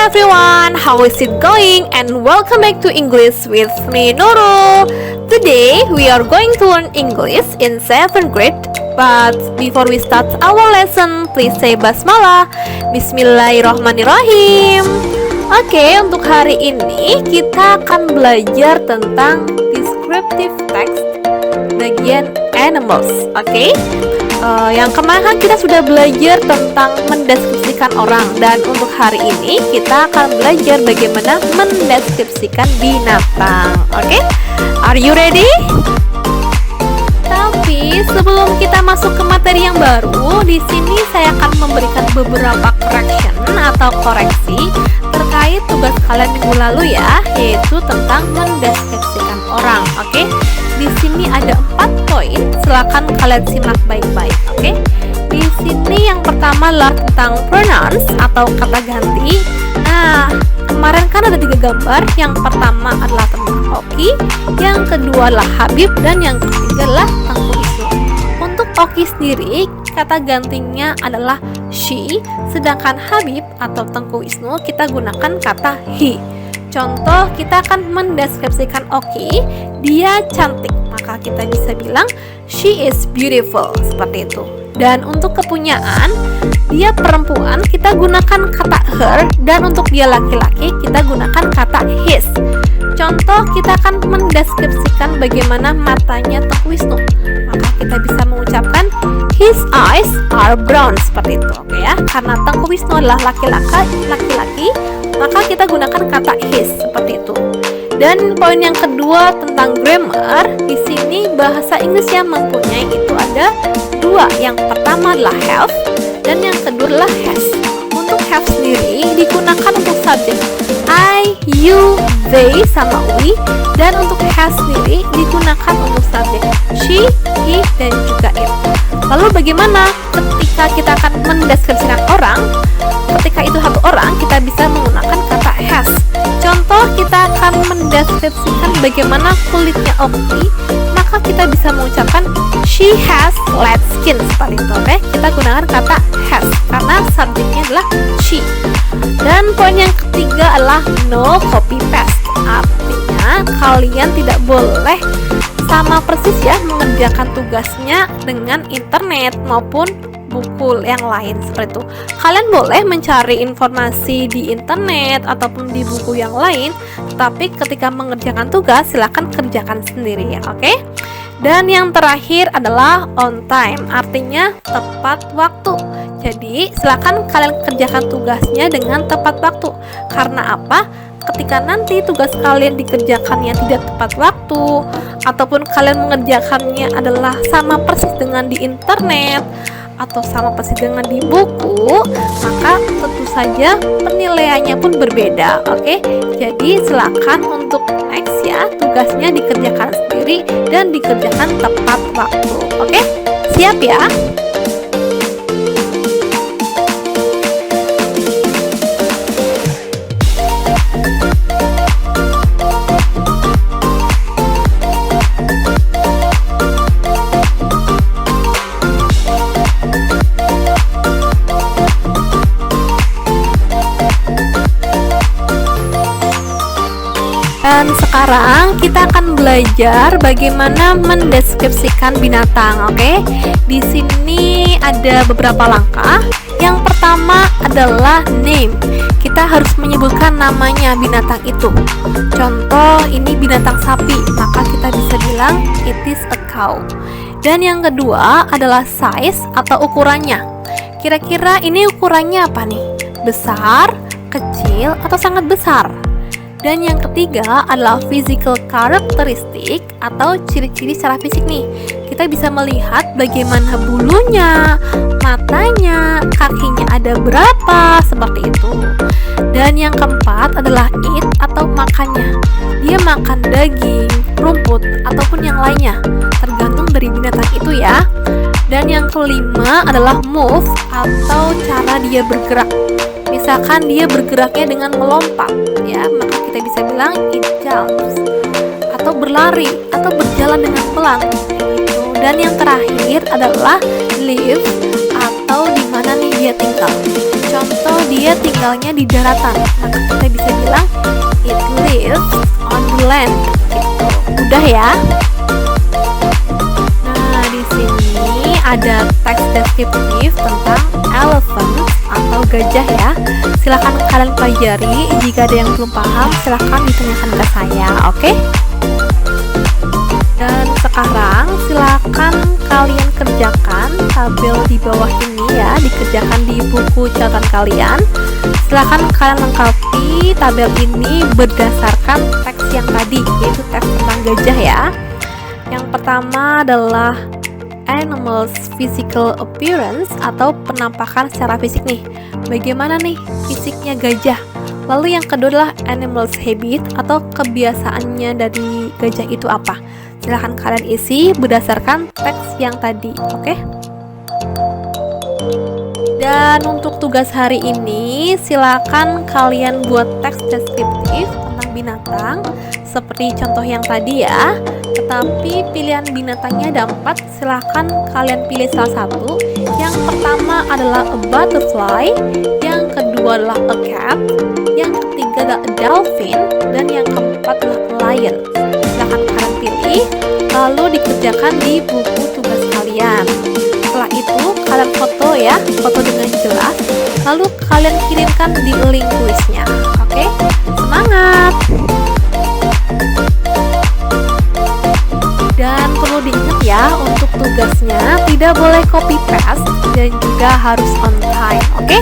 everyone, how is it going? And welcome back to English with me, Nurul. Today we are going to learn English in 7th grade. But before we start our lesson, please say basmalah. Bismillahirrahmanirrahim. Oke, untuk hari ini kita akan belajar tentang descriptive text bagian animals. Oke. Yang kemarin kita sudah belajar tentang mendeskripsikan orang, dan untuk hari ini kita akan belajar bagaimana mendeskripsikan binatang. Oke? Are you ready? Tapi sebelum kita masuk ke materi yang baru, di sini saya akan memberikan beberapa correction atau koreksi terkait tugas kalian minggu lalu ya, yaitu tentang mendeskripsikan orang. Oke? Di sini ada 4 poin, silakan kalian simak baik-baik. Oke? Di sini yang pertama adalah tentang pronouns atau kata ganti. Nah, kemarin kan ada 3 gambar. Yang pertama adalah tentang Oki, yang kedua adalah Habib, dan yang ketiga adalah Tengku Wisnu. Untuk Oki sendiri, kata gantinya adalah she, sedangkan Habib atau Tengku Wisnu kita gunakan kata he. Contoh, kita akan mendeskripsikan Oki, dia cantik, maka kita bisa bilang she is beautiful, seperti itu. Dan untuk kepunyaan, dia perempuan, kita gunakan kata her, dan untuk dia laki-laki, kita gunakan kata his. Contoh, kita akan mendeskripsikan bagaimana matanya Tengku Wisnu, maka kita bisa mengucapkan his eyes are brown, seperti itu. Oke ya, karena Tengku Wisnu adalah laki-laki, maka kita gunakan kata his, seperti itu. Dan poin yang kedua tentang grammar, di sini bahasa Inggris yang mempunyai itu ada 2. Yang pertama adalah have, dan yang kedua adalah has. Untuk have sendiri digunakan untuk subjek I, you, they, sama we. Dan untuk has sendiri digunakan untuk subjek she, he, dan juga it. Lalu bagaimana ketika kita akan mendeskripsikan orang? Ketika itu satu orang, kita bisa menggunakan kata has. Contoh, kita akan mendeskripsikan bagaimana kulitnya Oki, maka kita bisa mengucapkan she has light skin, seperti itu. Oke? Kita gunakan kata has karena subjeknya adalah she. Dan poin yang ketiga adalah no copy paste. Artinya kalian tidak boleh sama persis ya mengerjakan tugasnya dengan internet maupun buku yang lain, seperti itu. Kalian boleh mencari informasi di internet ataupun di buku yang lain, tapi ketika mengerjakan tugas silakan kerjakan sendiri ya, oke? Dan yang terakhir adalah on time, artinya tepat waktu. Jadi silakan kalian kerjakan tugasnya dengan tepat waktu. Karena apa? Ketika nanti tugas kalian dikerjakannya tidak tepat waktu, ataupun kalian mengerjakannya adalah sama persis dengan di internet atau sama persis dengan di buku, maka tentu saja penilaiannya pun berbeda. Oke? Jadi silakan untuk next ya, tugasnya dikerjakan sendiri dan dikerjakan tepat waktu. Oke? Siap ya? Dan sekarang kita akan belajar bagaimana mendeskripsikan binatang, oke? Di sini ada beberapa langkah. Yang pertama adalah name. Kita harus menyebutkan namanya binatang itu. Contoh, ini binatang sapi, maka kita bisa bilang it is a cow. Dan yang kedua adalah size atau ukurannya. Kira-kira ini ukurannya apa nih? Besar, kecil, atau sangat besar? Dan yang ketiga adalah physical characteristic atau ciri-ciri secara fisik nih. Kita bisa melihat bagaimana bulunya, matanya, kakinya ada berapa, seperti itu. Dan yang keempat adalah eat atau makannya. Dia makan daging, rumput, ataupun yang lainnya, tergantung dari binatang itu ya. Dan yang kelima adalah move atau cara dia bergerak. Misalkan dia bergeraknya dengan melompat, ya, maka kita bisa bilang it jumps. Atau berlari, atau berjalan dengan pelan, gitu. Dan yang terakhir adalah live atau tahu di mana nih dia tinggal. Contoh dia tinggalnya di daratan, maka kita bisa bilang it lives on the land. Gitu. Udah ya. Nah, di sini ada teks deskriptif tentang elephant atau gajah ya. Silahkan kalian pelajari. Jika ada yang belum paham, silahkan ditanyakan ke saya, oke? Dan sekarang silakan kalian kerjakan tabel di bawah ini ya, dikerjakan di buku catatan kalian. Silakan kalian lengkapi tabel ini berdasarkan teks yang tadi, yaitu teks tentang gajah ya. Yang pertama adalah animals physical appearance atau penampakan secara fisik nih. Bagaimana nih fisiknya gajah? Lalu yang kedua adalah animals habit atau kebiasaannya dari gajah itu apa? Silahkan kalian isi berdasarkan teks yang tadi, oke? Dan untuk tugas hari ini, silakan kalian buat teks deskriptif tentang binatang seperti contoh yang tadi ya. Tetapi pilihan binatangnya ada 4, silahkan kalian pilih salah satu. Yang pertama adalah a butterfly, yang kedua adalah a cat, yang ketiga adalah a dolphin, dan yang keempat adalah a lion. Silahkan kalian pilih, lalu dikerjakan di buku tugas kalian. Setelah itu kalian foto ya, foto dengan jelas, lalu kalian kirimkan di link kuisnya. Oke, semangat! Dan perlu diingat ya, untuk tugasnya tidak boleh copy paste dan juga harus on time. Oke?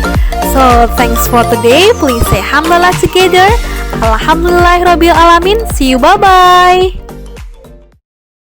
So, thanks for today. Please say alhamdulillah together. Alhamdulillahirabbil alamin. See you, bye bye.